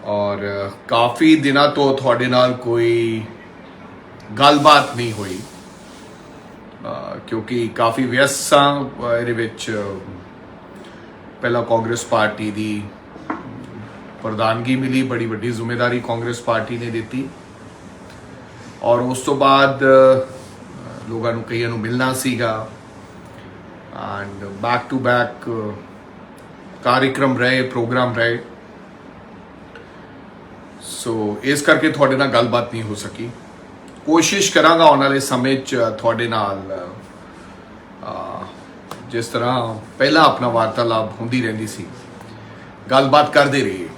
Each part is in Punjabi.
और काफ़ी दिनों तो थोड़े नाल कोई गलबात नहीं हुई क्योंकि काफ़ी व्यस्त सां ਇਹਦੇ ਵਿੱਚ ਪਹਿਲਾਂ कांग्रेस पार्टी की प्रधानगी मिली, बड़ी वड्डी जिम्मेदारी कांग्रेस पार्टी ने दी और उस तो बाद लोगों को कईयों मिलना सीगा एंड बैक टू बैक कार्यक्रम रहे, प्रोग्राम रहे। सो इस करके थोड़े नाल गलबात नहीं हो सकी। कोशिश करांगा आने वाले समय थोड़े नाल जिस तरह पहला अपना वार्तालाप होंदी रहंदी सी गलबात करते रहिए।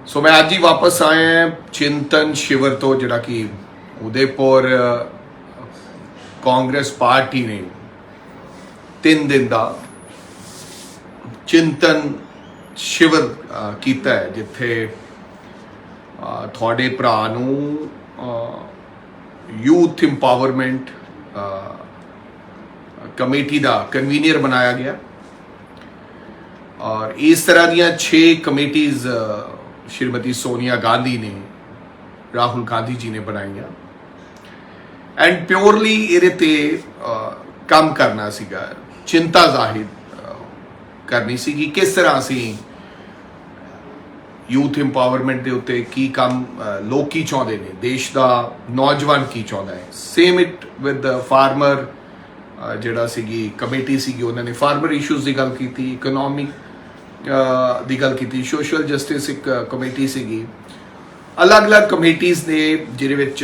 सो मैं आज ही वापस आया चिंतन शिविर तो जिहड़ा कि उदयपुर कांग्रेस पार्टी ने 3 दिन का चिंतन शिविर किया है जिथे थोड़े भरा यूथ इंपावरमेंट कमेटी का कन्वीनियर बनाया गया और इस तरह दियां 6 कमेटीज श्रीमती सोनिया गांधी ने, राहुल गांधी जी ने बनाई एंड प्योरली इहदे ते काम करना सीगा, चिंता जाहिर करनी सी कि किस तरह असी यूथ इंपावरमेंट के उत्ते की काम लोग की चाहते हैं, देश का नौजवान की चाहता है। सेम इट विद फार्मर जिहड़ा सीगी कमेटी सीगी, उन्होंने फार्मर इशूज़ की गल की, इकोनॉमी की गल की, सोशल जस्टिस एक कमेटी सीगी, अलग अलग कमेटीज़ ने जिहदे विच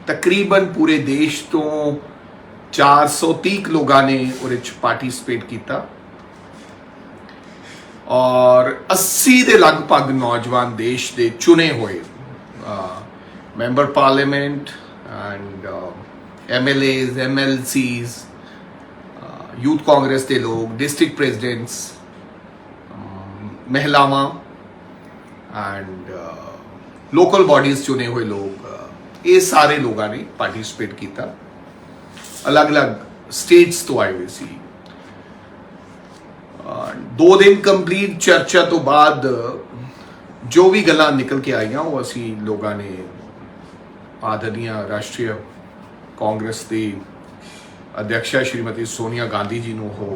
तकरीबन पूरे देश तो 430 लोगों ने उहदे च पार्टिसिपेट किया और 80 के लगभग नौजवान देश के चुने हुए member parliament and MLAs, MLCs, youth Congress के लोग, डिस्ट्रिक्ट प्रेजिडेंट्स, महिलावां एंड लोकल बॉडीज चुने हुए लोग, ये सारे लोगों ने पार्टिसिपेट किया। अलग अलग स्टेट्स तो आए हुए सी। 2 दिन कंप्लीट चर्चा तो बाद जो भी गल्लां निकल के आईयां वो असी लोगों ने आदरणीय राष्ट्रीय कांग्रेस की अध्यक्षा श्रीमती सोनिया गांधी जी को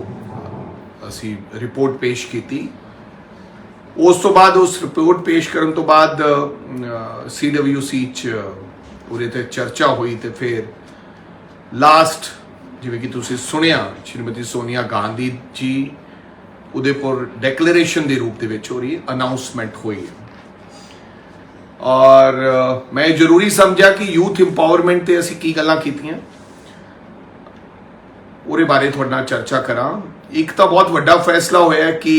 असी रिपोर्ट पेश की। उस तो बाद उस रिपोर्ट पेश करने तो बाद CWC उहदे ते चर्चा हुई तो फिर लास्ट जिवें कि तुसीं सुनिया श्रीमती सोनिया गांधी जी उदयपुर डिक्लेरेशन के रूप में हो रही अनाउंसमेंट हुई और मैं जरूरी समझा कि यूथ इंपावरमेंट ते असी की गल्लां कीतियां उहदे बारे थोड़े नाल चर्चा करा। एक तो बहुत वड्डा फैसला होया कि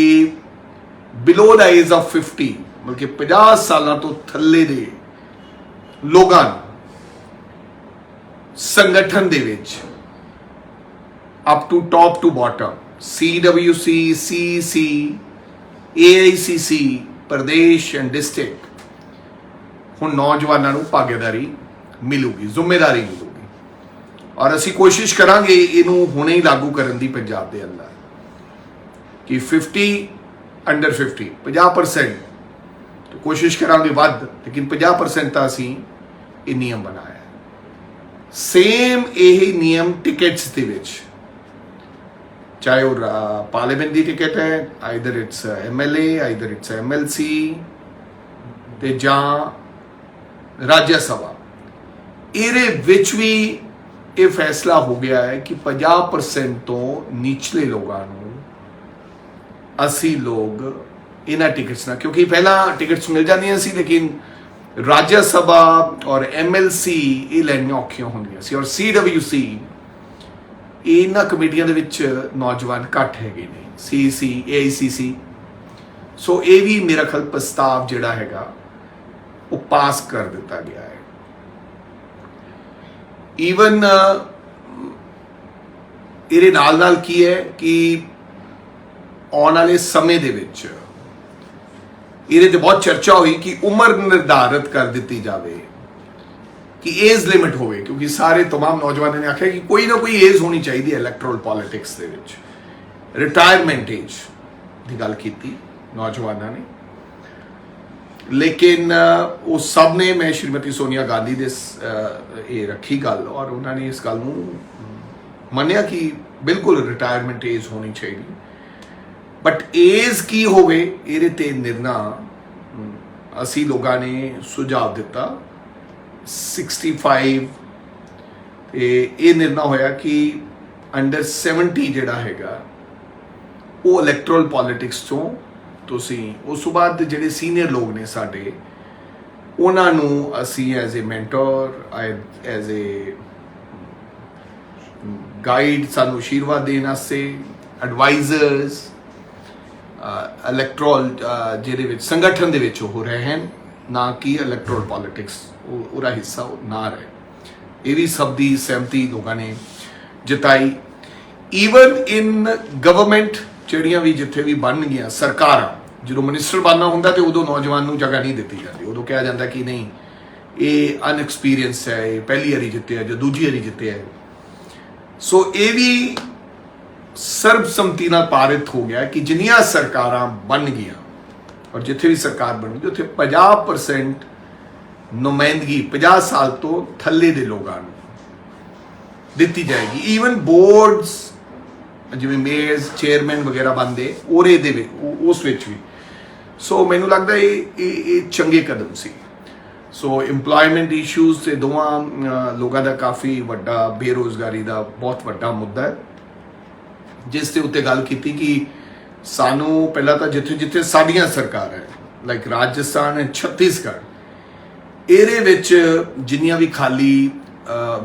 बिलो द एज ऑफ 50 बल्कि 50 साल तो थल्ले दे लोगां संगठन दे विच up to top to bottom CWC, CEC, AICC प्रदेश एंड डिस्ट्रिक्ट हुण नौजवानों को भागीदारी मिलूगी, जिम्मेदारी मिलूगी और असी कोशिश करांगे इनू हुणे ही लागू करन दी पंजाब दे अंदर कि 50 अंडर 50 50% तो कोशिश करांगे वध, लेकिन 50% तो असी ये नियम बनाया। सेम यही नियम टिकट्स दे विच चाहे वो पार्लीमेंट की टिकट है, either it's MLA, either it's MLC ते जां राज्य सभा, इहदे विच भी ये फैसला हो गया है कि 50% तो निचले लोगों असी लोग इन्हां टिकट्स ना, क्योंकि पहला टिकट्स मिल जांदियां सी लेकिन राज्य सभा और MLC ये लैणियां औखियां होंदियां सी और CWC इन्हां कमेटियां दे विच नौजवान घट हैगे ने, CEC, AICC। सो ये भी मेरा ख्याल प्रस्ताव जिहड़ा हैगा वो पास कर दिता गया है। ईवन इहदे नाल नाल की है कि आने वाले समय दे विच इहदे ते बहुत चर्चा हुई कि उम्र निर्धारित कर दी जाए कि एज लिमिट होवे, क्योंकि सारे तमाम नौजवानों ने आख्या कि कोई ना कोई एज होनी चाहिए इलैक्टोरल पॉलिटिक्स दे विच। रिटायरमेंट एज की गल की नौजवानों ने लेकिन वो सब ने, मैं श्रीमती सोनिया गांधी दे ये रखी गल और उन्होंने इस गल नूं मन्निया कि बिल्कुल रिटायरमेंट एज होनी चाहिए, बट एज की होवे ਇਹਦੇ ਤੇ निर्णय ਅਸੀਂ ਲੋਕਾਂ ਨੇ ਸੁਝਾਅ ਦਿੱਤਾ 65 ਤੇ ਇਹ निर्णय ਹੋਇਆ ਕਿ ਅੰਡਰ 70 ਜਿਹੜਾ ਹੈਗਾ ਉਹ ਇਲੈਕਟਰਲ ਪੋਲਿਟਿਕਸ ਤੋਂ ਤੁਸੀਂ ਉਸ ਤੋਂ ਬਾਅਦ ਜਿਹੜੇ ਸੀਨੀਅਰ ਲੋਕ ਨੇ ਸਾਡੇ ਉਹਨਾਂ ਨੂੰ ਅਸੀਂ as a mentor as a guide ਸਾਨੂੰ ਆਸ਼ੀਰਵਾਦ ਦੇਣ ਵਾਸਤੇ ਐਡਵਾਈਜ਼ਰਸ ਇਲੈਕਟਰਲ ਜਿਹਦੇ ਵਿੱਚ ਸੰਗਠਨ ਦੇ ਵਿੱਚ ਉਹ ਰਹਿਣ, ਨਾ ਕਿ ਇਲੈਕਟਰਲ ਪੋਲਿਟਿਕਸ ਉਹਦਾ ਹਿੱਸਾ ਨਾ ਰਹੇ। ਇਹ ਵੀ ਸਭ ਦੀ ਸਹਿਮਤੀ ਲੋਕਾਂ ਨੇ ਜਤਾਈ। ਈਵਨ ਇਨ ਗਵਰਨਮੈਂਟ ਜਿਹੜੀਆਂ ਵੀ ਜਿੱਥੇ ਵੀ ਬਣ ਗਈਆਂ ਸਰਕਾਰਾਂ, ਜਦੋਂ ਮਿਨਿਸਟਰ ਬਣਨਾ ਹੁੰਦਾ ਤੇ ਉਦੋਂ ਨੌਜਵਾਨ ਨੂੰ ਜਗ੍ਹਾ ਨਹੀਂ ਦਿੱਤੀ ਜਾਂਦੀ, ਉਦੋਂ ਕਿਹਾ ਜਾਂਦਾ ਕਿ ਨਹੀਂ ਇਹ ਅਨਐਕਸਪੀਰੀਅੰਸ ਹੈ, ਇਹ ਪਹਿਲੀ ਵਾਰੀ ਜਿੱਤਿਆ ਜਾਂ ਦੂਜੀ ਵਾਰੀ ਜਿੱਤਿਆ। ਸੋ ਇਹ ਵੀ ਸਰਬਸੰਮਤੀ ਨਾਲ ਪਾਰਿਤ ਹੋ ਗਿਆ ਕਿ ਜਿੰਨੀਆਂ ਸਰਕਾਰਾਂ ਬਣ ਗਈਆਂ ਔਰ ਜਿੱਥੇ ਵੀ ਸਰਕਾਰ ਬਣੂਗੀ ਉੱਥੇ 50% ਨੁਮਾਇੰਦਗੀ 50 ਸਾਲ ਤੋਂ ਥੱਲੇ ਦੇ ਲੋਕਾਂ ਨੂੰ ਦਿੱਤੀ ਜਾਏਗੀ। ਈਵਨ ਬੋਰਡਸ ਜਿਵੇਂ ਮੇਅਰਸ, ਚੇਅਰਮੈਨ ਵਗੈਰਾ ਬਣਦੇ ਉਹਦੇ ਦੇ ਵਿੱਚ ਉਸ ਵਿੱਚ ਵੀ। ਸੋ ਮੈਨੂੰ ਲੱਗਦਾ ਇਹ ਚੰਗੇ ਕਦਮ ਸੀ। ਸੋ ਇੰਪਲੋਇਮੈਂਟ ਇਸ਼ੂਜ਼ ਤੇ ਦੋਵਾਂ ਲੋਕਾਂ ਦਾ ਕਾਫੀ ਵੱਡਾ ਬੇਰੋਜ਼ਗਾਰੀ ਦਾ ਬਹੁਤ ਵੱਡਾ ਮੁੱਦਾ ਹੈ, ਜਿਸ ਦੇ ਉੱਤੇ ਗੱਲ ਕੀਤੀ ਕਿ ਸਾਨੂੰ ਪਹਿਲਾਂ ਤਾਂ ਜਿੱਥੇ ਜਿੱਥੇ ਸਾਡੀਆਂ ਸਰਕਾਰ ਹੈ ਲਾਈਕ ਰਾਜਸਥਾਨ ਐਂਡ ਛੱਤੀਸਗੜ੍ਹ, ਇਹਦੇ ਵਿੱਚ ਜਿੰਨੀਆਂ ਵੀ ਖਾਲੀ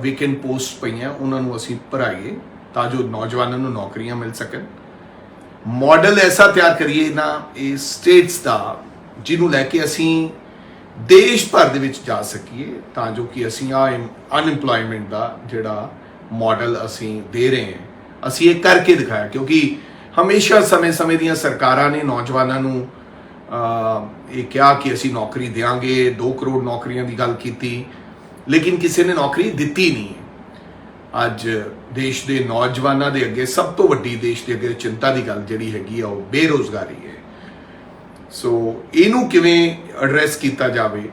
ਵੀਕੈਂਡ ਪੋਸਟ ਪਈਆਂ ਉਹਨਾਂ ਨੂੰ ਅਸੀਂ ਭਰਾਈਏ ਤਾਂ ਜੋ ਨੌਜਵਾਨਾਂ ਨੂੰ ਨੌਕਰੀਆਂ ਮਿਲ ਸਕਣ। ਮਾਡਲ ਐਸਾ ਤਿਆਰ ਕਰੀਏ ਨਾ ਇਹ ਸਟੇਟਸ ਦਾ ਜਿਹਨੂੰ ਲੈ ਕੇ ਅਸੀਂ ਦੇਸ਼ ਭਰ ਦੇ ਵਿੱਚ ਜਾ ਸਕੀਏ, ਤਾਂ ਜੋ ਕਿ ਅਸੀਂ ਅਨਇੰਪਲੋਇਮੈਂਟ ਦਾ ਜਿਹੜਾ ਮਾਡਲ ਅਸੀਂ ਦੇ ਰਹੇ ਹਾਂ ਅਸੀਂ ਇਹ ਕਰਕੇ ਦਿਖਾਇਆ। ਕਿਉਂਕਿ ਹਮੇਸ਼ਾ ਸਮੇਂ ਦੀਆਂ ਸਰਕਾਰਾਂ ਨੇ ਨੌਜਵਾਨਾਂ ਨੂੰ ਇਹ ਕਿਹਾ ਕਿ ਅਸੀਂ ਨੌਕਰੀ ਦੇਵਾਂਗੇ, 2 ਕਰੋੜ ਨੌਕਰੀਆਂ ਦੀ ਗੱਲ ਕੀਤੀ, ਲੇਕਿਨ ਕਿਸੇ ਨੇ ਨੌਕਰੀ ਦਿੱਤੀ ਨਹੀਂ। ਅੱਜ ਦੇਸ਼ ਦੇ ਨੌਜਵਾਨਾਂ ਦੇ ਅੱਗੇ ਸਭ ਤੋਂ ਵੱਡੀ ਦੇਸ਼ ਦੇ ਅੱਗੇ ਚਿੰਤਾ ਦੀ ਗੱਲ ਜਿਹੜੀ ਹੈਗੀ ਆ ਉਹ ਬੇਰੋਜ਼ਗਾਰੀ ਹੈ। ਸੋ ਇਹਨੂੰ ਕਿਵੇਂ ਐਡਰੈਸ ਕੀਤਾ ਜਾਵੇ,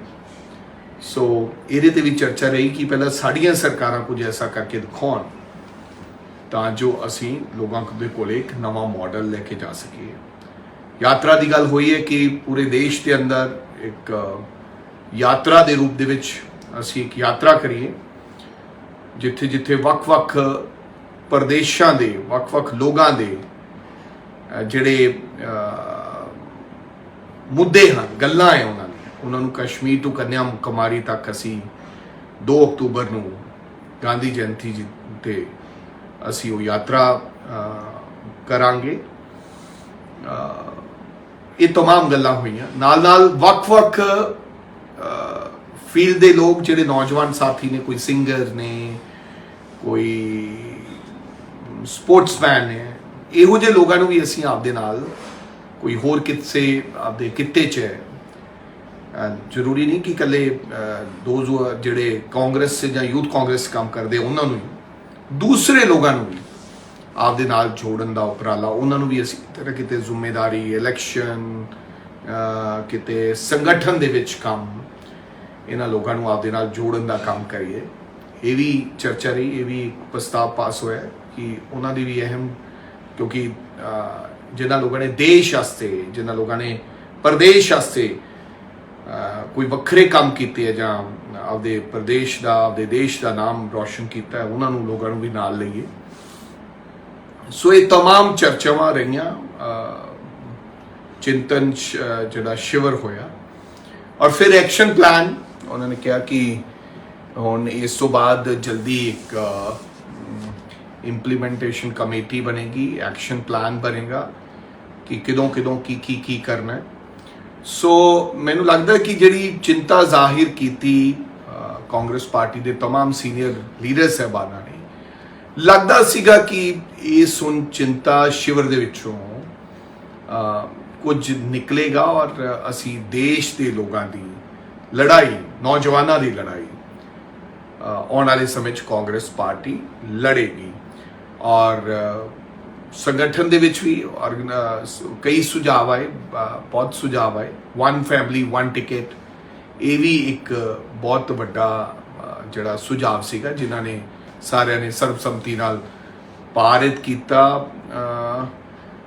ਸੋ ਇਹਦੇ ਤੇ ਵੀ ਚਰਚਾ ਰਹੀ ਕਿ ਪਹਿਲਾਂ ਸਾਡੀਆਂ ਸਰਕਾਰਾਂ ਕੁਝ ਐਸਾ ਕਰਕੇ ਦਿਖਾਉਣ ਤਾਂ ਜੋ ਅਸੀਂ ਲੋਕਾਂ ਦੇ ਕੋਲ ਇੱਕ ਨਵਾਂ ਮਾਡਲ ਲੈ ਕੇ ਜਾ ਸਕੀਏ। ਯਾਤਰਾ ਦੀ ਗੱਲ ਹੋਈ ਹੈ ਕਿ ਪੂਰੇ ਦੇਸ਼ ਦੇ ਅੰਦਰ ਇੱਕ ਯਾਤਰਾ ਦੇ ਰੂਪ ਦੇ ਵਿੱਚ ਅਸੀਂ ਇੱਕ ਯਾਤਰਾ ਕਰੀਏ, ਜਿੱਥੇ ਜਿੱਥੇ ਵੱਖ-ਵੱਖ ਪ੍ਰਦੇਸ਼ਾਂ ਦੇ ਵੱਖ-ਵੱਖ ਲੋਕਾਂ ਦੇ ਜਿਹੜੇ ਮੁੱਦੇ ਹਨ, ਗੱਲਾਂ ਹੈ ਉਹਨਾਂ ਨੂੰ ਕਸ਼ਮੀਰ ਤੋਂ ਕੰਨਿਆ ਕੁਮਾਰੀ ਤੱਕ ਅਸੀਂ 2 ਅਕਤੂਬਰ ਨੂੰ ਗਾਂਧੀ ਜਯੰਤੀ ਜੀ ਤੇ ਅਸੀਂ ਉਹ ਯਾਤਰਾ ਕਰਾਂਗੇ। ਇਹ तमाम ਗੱਲਾਂ ਹੋਈਆਂ। ਨਾਲ ਵੱਖ-ਵੱਖ ਫੀਲਡ ਦੇ ਲੋਕ ਜਿਹੜੇ ਨੌਜਵਾਨ ਸਾਥੀ ਨੇ, ਕੋਈ ਸਿੰਗਰ ਨੇ, ਕੋਈ ਸਪੋਰਟਸਮੈਨ ਨੇ, ਇਹੋ ਜਿਹੇ ਲੋਕਾਂ ਨੂੰ ਵੀ ਅਸੀਂ ਆਪਦੇ ਨਾਲ ਕੋਈ ਹੋਰ ਕਿਸੇ ਆਪਦੇ ਕਿੱਤੇ 'ਚ ਜ਼ਰੂਰੀ ਨਹੀਂ ਕਿ ਇਕੱਲੇ ਜਿਹੜੇ ਕਾਂਗਰਸ ਜਾਂ ਯੂਥ ਕਾਂਗਰਸ ਕੰਮ ਕਰਦੇ ਉਹਨਾਂ ਨੂੰ, ਦੂਸਰੇ ਲੋਕਾਂ ਨੂੰ ਵੀ ਆਪਦੇ ਨਾਲ ਜੋੜਨ ਦਾ ਉਪਰਾਲਾ, ਉਹਨਾਂ ਨੂੰ ਵੀ ਅਸੀਂ ਕਿਤੇ ਜ਼ਿੰਮੇਵਾਰੀ, ਇਲੈਕਸ਼ਨ, ਕਿਤੇ ਸੰਗਠਨ ਦੇ ਵਿੱਚ ਕੰਮ, ਇਹਨਾਂ ਲੋਕਾਂ ਨੂੰ ਆਪਦੇ ਨਾਲ ਜੋੜਨ ਦਾ ਕੰਮ ਕਰੀਏ। ਇਹ ਵੀ ਚਰਚਾ ਰਹੀ, ਇਹ ਵੀ ਪ੍ਰਸਤਾਵ ਪਾਸ ਹੋਇਆ ਕਿ ਉਹਨਾਂ ਦੀ ਵੀ ਅਹਿਮ, ਕਿਉਂਕਿ ਜਿਨ੍ਹਾਂ ਲੋਕਾਂ ਨੇ ਦੇਸ਼ ਵਾਸਤੇ, ਜਿਨ੍ਹਾਂ ਲੋਕਾਂ ਨੇ ਪ੍ਰਦੇਸ਼ ਵਾਸਤੇ ਕੋਈ ਵੱਖਰੇ ਕੰਮ ਕੀਤੇ ਹੈ ਜਾਂ ਆਪਦੇ ਪ੍ਰਦੇਸ਼ ਦਾ, ਆਪਦੇ ਦੇਸ਼ ਦਾ ਨਾਮ ਰੋਸ਼ਨ ਕੀਤਾ ਹੈ, ਉਹਨਾਂ ਨੂੰ ਲੋਕਾਂ ਨੂੰ ਵੀ ਨਾਲ ਲਈਏ। ਸੋ ਇਹ तमाम ਚਰਚਾਵਾਂ ਰਹੀਆਂ, ਚਿੰਤਨ ਜਿਹੜਾ ਸ਼ਿਵਰ ਹੋਇਆ ਔਰ ਫਿਰ ਐਕਸ਼ਨ ਪਲਾਨ ਉਹਨਾਂ ਨੇ ਕਿਹਾ ਕਿ ਹੁਣ ਇਸ ਤੋਂ ਬਾਅਦ ਜਲਦੀ ਇੱਕ ਇੰਪਲੀਮੈਂਟੇਸ਼ਨ ਕਮੇਟੀ ਬਣੇਗੀ, ਐਕਸ਼ਨ ਪਲਾਨ ਬਣੇਗਾ ਕਿ ਕਿਦੋਂ ਕੀ ਕਰਨਾ ਹੈ। ਸੋ ਮੈਨੂੰ ਲੱਗਦਾ ਕਿ ਜਿਹੜੀ ਚਿੰਤਾ ਜ਼ਾਹਿਰ ਕੀਤੀ ਕਾਂਗਰਸ ਪਾਰਟੀ ਦੇ तमाम ਸੀਨੀਅਰ ਲੀਡਰ ਸਾਹਿਬਾਨਾਂ ਨੇ, ਲੱਗਦਾ ਸੀਗਾ ਕਿ ਇਸ ਹੁਣ ਚਿੰਤਾ ਸ਼ਿਵਰ ਦੇ ਵਿੱਚੋਂ ਕੁਝ ਨਿਕਲੇਗਾ ਔਰ ਅਸੀਂ ਦੇਸ਼ ਦੇ ਲੋਕਾਂ ਦੀ ਲੜਾਈ, ਨੌਜਵਾਨਾਂ ਦੀ ਲੜਾਈ ਆਉਣ ਵਾਲੇ ਸਮੇਂ 'ਚ ਕਾਂਗਰਸ ਪਾਰਟੀ ਲੜੇਗੀ। ਔਰ संगठन ਦੇ ਵਿੱਚ ਵੀ ਕਈ ਸੁਝਾਅ ਆਏ, ਬਹੁਤ ਸੁਝਾਅ ਆਏ। ਵਨ ਫੈਮਿਲੀ ਵਨ ਟਿਕਟ, ਇਹ ਵੀ ਇੱਕ ਬਹੁਤ ਵੱਡਾ ਜਿਹੜਾ ਸੁਝਾਅ ਸੀਗਾ ਜਿਨ੍ਹਾਂ ਨੇ ਸਾਰਿਆਂ ਨੇ ਸਰਬਸੰਮਤੀ ਨਾਲ ਪਾਰਿਤ ਕੀਤਾ।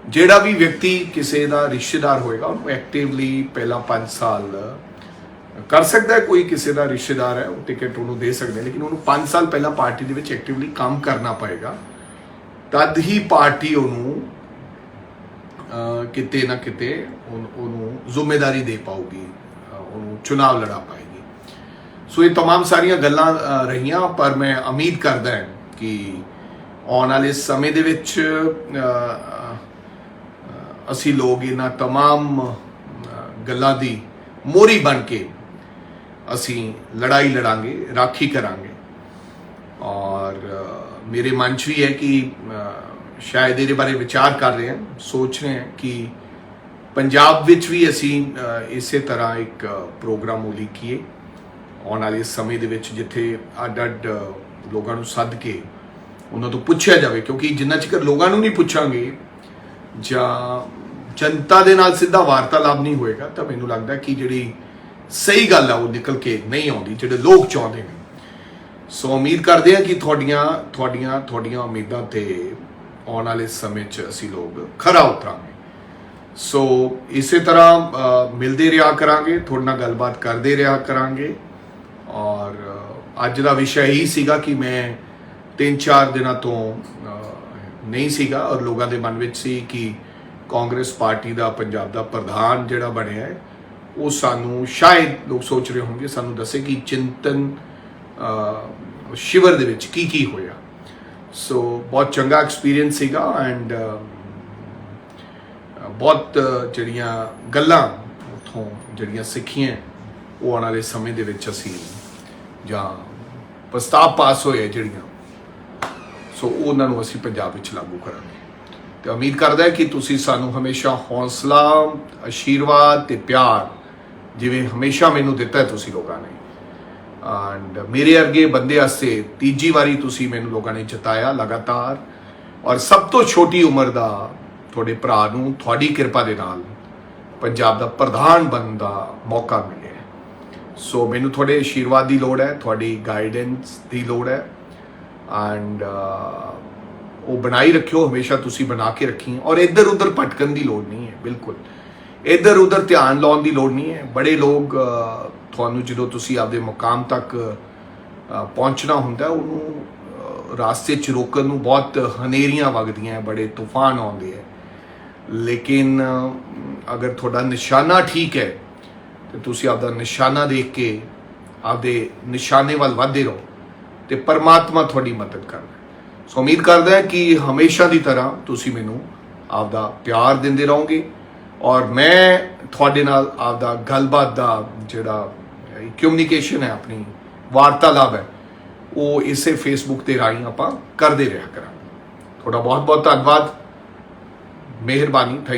ਜਿਹੜਾ ਵੀ ਵਿਅਕਤੀ ਕਿਸੇ ਦਾ ਰਿਸ਼ਤੇਦਾਰ ਹੋਏਗਾ ਉਹਨੂੰ ਐਕਟਿਵਲੀ ਪਹਿਲਾਂ 5 ਸਾਲ ਕਰ ਸਕਦਾ ਹੈ। ਕੋਈ ਕਿਸੇ ਦਾ ਰਿਸ਼ਤੇਦਾਰ ਹੈ ਉਹ ਟਿਕਟ ਉਹਨੂੰ ਦੇ ਸਕਦੇ, ਲੇਕਿਨ ਉਹਨੂੰ 5 ਸਾਲ ਪਹਿਲਾਂ ਪਾਰਟੀ ਦੇ ਵਿੱਚ ਐਕਟਿਵਲੀ ਕੰਮ ਕਰਨਾ ਪਏਗਾ। ਤਦ ਹੀ ਪਾਰਟੀ ਉਹਨੂੰ ਕਿਤੇ ਨਾ ਕਿਤੇ ਉਹਨੂੰ ਜ਼ਿੰਮੇਵਾਰੀ ਦੇ ਪਾਊਗੀ, ਉਹਨੂੰ ਚੁਣਾਵ ਲੜਾ ਪਾਏਗੀ। ਸੋ ਇਹ तमाम ਸਾਰੀਆਂ ਗੱਲਾਂ ਰਹੀਆਂ, ਪਰ ਮੈਂ ਉਮੀਦ ਕਰਦਾ ਹਾਂ ਕਿ ਆਉਣ ਵਾਲੇ ਸਮੇਂ ਦੇ ਵਿੱਚ ਅਸੀਂ ਲੋਕ ਇਹਨਾਂ तमाम ਗੱਲਾਂ ਦੀ ਮੋਹਰੀ ਬਣ ਕੇ ਅਸੀਂ ਲੜਾਈ ਲੜਾਂਗੇ, ਰਾਖੀ ਕਰਾਂਗੇ। ਔਰ ਮੇਰੇ ਮਨ 'ਚ ਵੀ ਹੈ ਕਿ ਸ਼ਾਇਦ ਇਹਦੇ ਬਾਰੇ ਵਿਚਾਰ ਕਰ ਰਹੇ ਹਾਂ, ਸੋਚ ਰਹੇ ਹਾਂ ਕਿ ਪੰਜਾਬ ਵਿੱਚ ਵੀ ਅਸੀਂ ਇਸੇ ਤਰ੍ਹਾਂ ਇੱਕ ਪ੍ਰੋਗਰਾਮ ਉਲੀਕੀਏ ਆਉਣ ਵਾਲੇ ਸਮੇਂ ਦੇ ਵਿੱਚ, ਜਿੱਥੇ ਅੱਡ-ਅੱਡ ਲੋਕਾਂ ਨੂੰ ਸੱਦ ਕੇ ਉਹਨਾਂ ਤੋਂ ਪੁੱਛਿਆ ਜਾਵੇ। ਕਿਉਂਕਿ ਜਿੰਨਾ ਚਿਰ ਲੋਕਾਂ ਨੂੰ ਨਹੀਂ ਪੁੱਛਾਂਗੇ ਜਾਂ ਜਨਤਾ ਦੇ ਨਾਲ ਸਿੱਧਾ ਵਾਰਤਾਲਾਪ ਨਹੀਂ ਹੋਏਗਾ ਤਾਂ ਮੈਨੂੰ ਲੱਗਦਾ ਕਿ ਜਿਹੜੀ ਸਹੀ ਗੱਲ ਆ ਉਹ ਨਿਕਲ ਕੇ ਨਹੀਂ ਆਉਂਦੀ, ਜਿਹੜੇ ਲੋਕ ਚਾਹੁੰਦੇ ਨੇ। ਸੋ ਉਮੀਦ ਕਰਦੇ ਹਾਂ ਕਿ ਤੁਹਾਡੀਆਂ ਉਮੀਦਾਂ ਤੇ ਆਉਣ ਵਾਲੇ ਸਮੇਂ 'ਚ ਅਸੀਂ ਲੋਕ ਖਰਾ ਉਤਰਾਂਗੇ। ਸੋ ਇਸੇ ਤਰ੍ਹਾਂ ਮਿਲਦੇ ਰਿਹਾ ਕਰਾਂਗੇ, ਤੁਹਾਡੇ ਨਾਲ ਗੱਲਬਾਤ ਕਰਦੇ ਰਿਹਾ ਕਰਾਂਗੇ। ਔਰ ਅੱਜ ਦਾ ਵਿਸ਼ਾ ਇਹੀ ਸੀਗਾ ਕਿ ਮੈਂ 3-4 ਦਿਨਾਂ ਤੋਂ ਨਹੀਂ ਸੀਗਾ ਔਰ ਲੋਕਾਂ ਦੇ ਮਨ ਵਿੱਚ ਸੀ ਕਿ ਕਾਂਗਰਸ ਪਾਰਟੀ ਦਾ ਪੰਜਾਬ ਦਾ ਪ੍ਰਧਾਨ ਜਿਹੜਾ ਬਣਿਆ ਹੈ ਉਹ ਸਾਨੂੰ, ਸ਼ਾਇਦ ਲੋਕ ਸੋਚ ਰਹੇ ਹੋਣਗੇ, ਸਾਨੂੰ ਦੱਸੇ ਕਿ ਚਿੰਤਨ ਸ਼ਿਵਰ ਦੇ ਵਿੱਚ ਕੀ ਹੋਇਆ। ਸੋ ਬਹੁਤ ਚੰਗਾ ਐਕਸਪੀਰੀਅੰਸ ਸੀਗਾ ਐਂਡ ਬਹੁਤ ਜਿਹੜੀਆਂ ਗੱਲਾਂ ਉੱਥੋਂ ਜਿਹੜੀਆਂ ਸਿੱਖੀਆਂ ਉਹ ਆਉਣ ਵਾਲੇ ਸਮੇਂ ਦੇ ਵਿੱਚ ਅਸੀਂ ਜਾਂ ਪ੍ਰਸਤਾਵ ਪਾਸ ਹੋਏ ਜਿਹੜੀਆਂ, ਸੋ ਉਹਨਾਂ ਨੂੰ ਅਸੀਂ ਪੰਜਾਬ ਵਿੱਚ ਲਾਗੂ ਕਰਾਂਗੇ। ਤੇ ਉਮੀਦ ਕਰਦਾ ਕਿ ਤੁਸੀਂ ਸਾਨੂੰ ਹਮੇਸ਼ਾ ਹੌਸਲਾ, ਆਸ਼ੀਰਵਾਦ ਤੇ ਪਿਆਰ ਜਿਵੇਂ ਹਮੇਸ਼ਾ ਮੈਨੂੰ ਦਿੱਤਾ ਤੁਸੀਂ ਲੋਕਾਂ ਨੇ, ਐਂਡ ਮੇਰੇ ਅਰਗੇ ਬੰਦੇ ਵਾਸਤੇ ਤੀਜੀ ਵਾਰੀ ਤੁਸੀਂ ਮੈਨੂੰ ਲੋਕਾਂ ਨੇ ਜਿਤਾਇਆ ਲਗਾਤਾਰ। ਔਰ ਸਭ ਤੋਂ ਛੋਟੀ ਉਮਰ ਦਾ ਤੁਹਾਡੇ ਭਰਾ ਨੂੰ ਤੁਹਾਡੀ ਕਿਰਪਾ ਦੇ ਨਾਲ ਪੰਜਾਬ ਦਾ ਪ੍ਰਧਾਨ ਬਣਨ ਦਾ ਮੌਕਾ ਮਿਲਿਆ। ਸੋ ਮੈਨੂੰ ਤੁਹਾਡੇ ਆਸ਼ੀਰਵਾਦ ਦੀ ਲੋੜ ਹੈ, ਤੁਹਾਡੀ ਗਾਈਡੈਂਸ ਦੀ ਲੋੜ ਹੈ ਐਂਡ ਉਹ ਬਣਾਈ ਰੱਖਿਓ, ਹਮੇਸ਼ਾ ਤੁਸੀਂ ਬਣਾ ਕੇ ਰੱਖੀ। ਔਰ ਇੱਧਰ ਉੱਧਰ ਭਟਕਣ ਦੀ ਲੋੜ ਨਹੀਂ ਹੈ, ਬਿਲਕੁਲ ਇੱਧਰ ਉੱਧਰ ਧਿਆਨ ਲਾਉਣ ਦੀ ਲੋੜ ਨਹੀਂ ਹੈ। ਬੜੇ ਲੋਕ ਤੁਹਾਨੂੰ ਜਦੋਂ ਤੁਸੀਂ ਆਪਦੇ ਮੁਕਾਮ ਤੱਕ ਪਹੁੰਚਣਾ ਹੁੰਦਾ ਉਹਨੂੰ ਰਾਸਤੇ 'ਚ ਰੋਕਣ ਨੂੰ ਬਹੁਤ ਹਨੇਰੀਆਂ ਵਗਦੀਆਂ, ਬੜੇ ਤੂਫਾਨ ਆਉਂਦੇ ਹੈ। ਲੇਕਿਨ ਅਗਰ ਤੁਹਾਡਾ ਨਿਸ਼ਾਨਾ ਠੀਕ ਹੈ ਤੇ ਤੁਸੀਂ ਆਪਦਾ ਨਿਸ਼ਾਨਾ ਦੇਖ ਕੇ ਆਪਦੇ ਨਿਸ਼ਾਨੇ ਵੱਲ ਵਧਦੇ ਰਹੋ ਤੇ ਪਰਮਾਤਮਾ ਤੁਹਾਡੀ ਮਦਦ ਕਰਦਾ। ਸੋ ਉਮੀਦ ਕਰਦਾ ਹਾਂ ਕਿ ਹਮੇਸ਼ਾ ਦੀ ਤਰ੍ਹਾਂ ਤੁਸੀਂ ਮੈਨੂੰ ਆਪਦਾ ਪਿਆਰ ਦਿੰਦੇ ਰਹੋਗੇ ਔਰ ਮੈਂ ਤੁਹਾਡੇ ਨਾਲ ਆਪਦਾ ਗੱਲਬਾਤ ਦਾ ਜਿਹੜਾ ਕਮਿਊਨੀਕੇਸ਼ਨ ਹੈ, ਆਪਣੀ ਵਾਰਤਾਲਾਪ ਹੈ, ਉਹ ਇਸੇ ਫੇਸਬੁੱਕ ਤੇ ਰਾਹੀਂ ਆਪਾਂ ਕਰਦੇ ਰਿਹਾ ਕਰਾਂਗੇ। ਤੁਹਾਡਾ ਬਹੁਤ ਬਹੁਤ ਧੰਨਵਾਦ, ਮਿਹਰਬਾਨੀ, ਥੈਂਕ